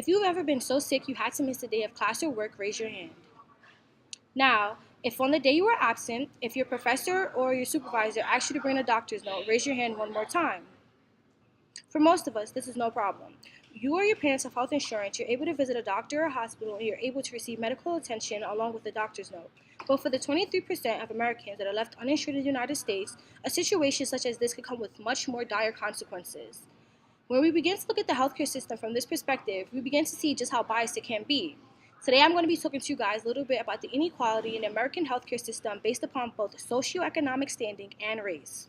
If you've ever been so sick you had to miss a day of class or work, raise your hand. Now, if on the day you were absent, if your professor or your supervisor asked you to bring a doctor's note, raise your hand one more time. For most of us, this is no problem. You or your parents have health insurance, you're able to visit a doctor or hospital, and you're able to receive medical attention along with a doctor's note. But for the 23% of Americans that are left uninsured in the United States, a situation such as this could come with much more dire consequences. When we begin to look at the healthcare system from this perspective, we begin to see just how biased it can be. Today, I'm going to be talking to you guys a little bit about the inequality in the American healthcare system based upon both socioeconomic standing and race.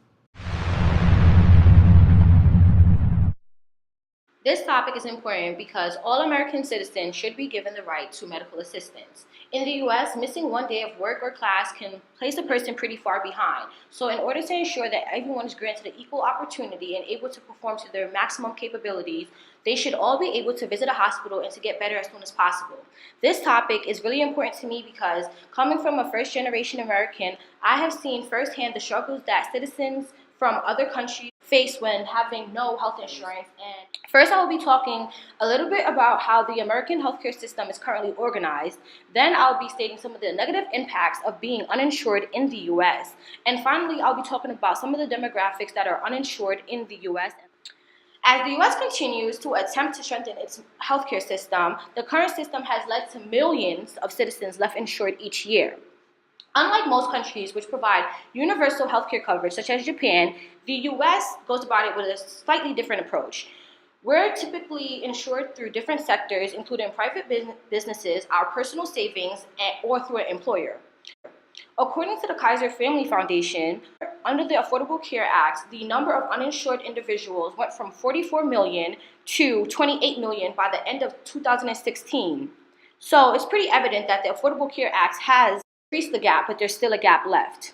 This topic is important because all American citizens should be given the right to medical assistance. In the US, missing one day of work or class can place a person pretty far behind. So in order to ensure that everyone is granted an equal opportunity and able to perform to their maximum capabilities, they should all be able to visit a hospital and to get better as soon as possible. This topic is really important to me because coming from a first-generation American, I have seen firsthand the struggles that citizens from other countries face when having no health insurance. And first, I will be talking a little bit about how the American healthcare system is currently organized. Then I'll be stating some of the negative impacts of being uninsured in the US. And finally, I'll be talking about some of the demographics that are uninsured in the US. As the U.S. continues to attempt to strengthen its healthcare system, the current system has led to millions of citizens left uninsured each year. Unlike most countries which provide universal healthcare coverage, such as Japan, the U.S. goes about it with a slightly different approach. We're typically insured through different sectors, including private businesses, our personal savings, or through an employer. According to the Kaiser Family Foundation, under the Affordable Care Act, the number of uninsured individuals went from 44 million to 28 million by the end of 2016. So it's pretty evident that the Affordable Care Act has increased the gap, but there's still a gap left.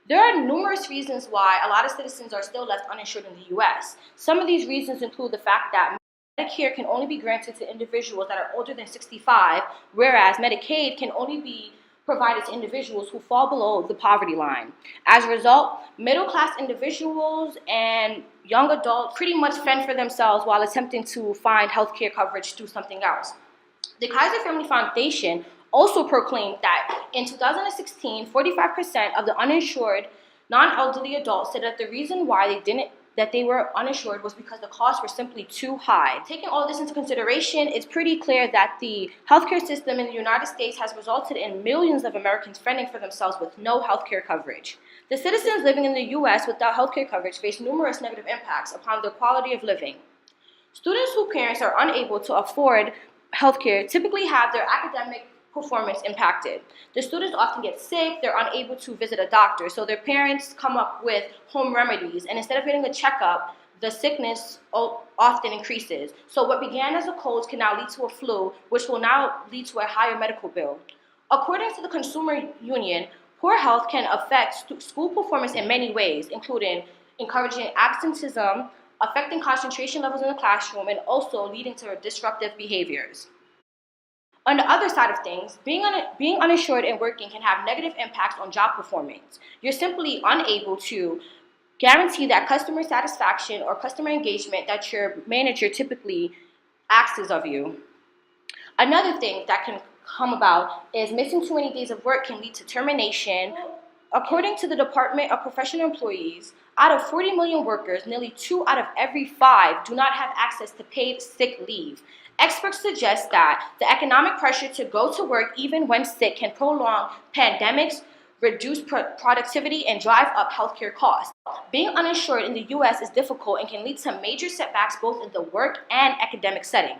There are numerous reasons why a lot of citizens are still left uninsured in the U.S. Some of these reasons include the fact that Medicare can only be granted to individuals that are older than 65, whereas Medicaid can only be provided to individuals who fall below the poverty line. As a result, middle-class individuals and young adults pretty much fend for themselves while attempting to find healthcare coverage through something else. The Kaiser Family Foundation also proclaimed that in 2016, 45% of the uninsured non-elderly adults said that the reason why they were uninsured was because the costs were simply too high. Taking all this into consideration, it's pretty clear that the healthcare system in the United States has resulted in millions of Americans fending for themselves with no healthcare coverage. The citizens living in the U.S. without healthcare coverage face numerous negative impacts upon their quality of living. Students whose parents are unable to afford healthcare typically have their academic performance impacted. The students often get sick, they're unable to visit a doctor, so their parents come up with home remedies, and instead of getting a checkup, the sickness often increases. So what began as a cold can now lead to a flu, which will now lead to a higher medical bill. According to the Consumer Union, poor health can affect school performance in many ways, including encouraging absenteeism, affecting concentration levels in the classroom, and also leading to disruptive behaviors. On the other side of things, being uninsured and working can have negative impacts on job performance. You're simply unable to guarantee that customer satisfaction or customer engagement that your manager typically asks of you. Another thing that can come about is missing too many days of work can lead to termination. According to the Department of Professional Employees, out of 40 million workers, nearly 2 out of every 5 do not have access to paid sick leave. Experts suggest that the economic pressure to go to work even when sick can prolong pandemics, reduce productivity, and drive up healthcare costs. Being uninsured in the U.S. is difficult and can lead to major setbacks both in the work and academic setting.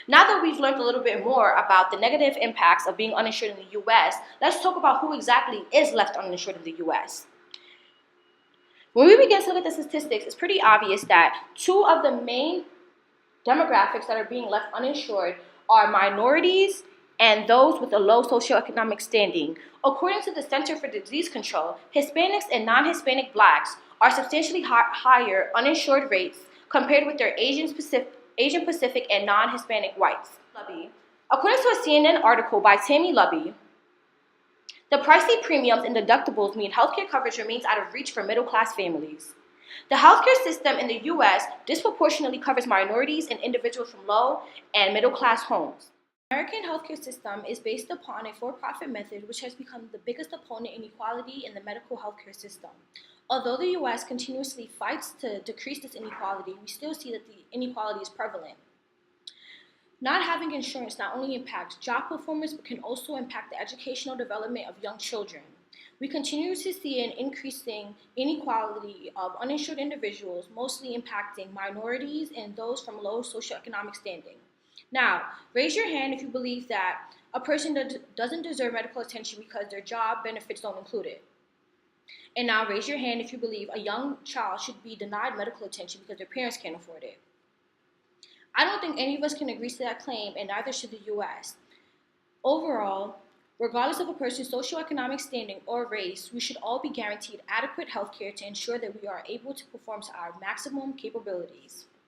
Now that we've learned a little bit more about the negative impacts of being uninsured in the U.S., let's talk about who exactly is left uninsured in the U.S. When we begin to look at the statistics, it's pretty obvious that 2 of the main demographics that are being left uninsured are minorities and those with a low socioeconomic standing. According to the Center for Disease Control, Hispanics and non-Hispanic blacks are substantially higher uninsured rates compared with their Asian Pacific and non-Hispanic whites. According to a CNN article by Tammy Lubby, the pricey premiums and deductibles mean healthcare coverage remains out of reach for middle-class families. The healthcare system in the U.S. disproportionately covers minorities and individuals from low and middle class homes. The American healthcare system is based upon a for-profit method which has become the biggest opponent in inequality in the medical healthcare system. Although the U.S. continuously fights to decrease this inequality, we still see that the inequality is prevalent. Not having insurance not only impacts job performance but can also impact the educational development of young children. We continue to see an increasing inequality of uninsured individuals, mostly impacting minorities and those from low socioeconomic standing. Now, raise your hand if you believe that a person doesn't deserve medical attention because their job benefits don't include it. And now raise your hand if you believe a young child should be denied medical attention because their parents can't afford it. I don't think any of us can agree to that claim, and neither should the U.S. Overall, regardless of a person's socioeconomic standing or race, we should all be guaranteed adequate health care to ensure that we are able to perform to our maximum capabilities.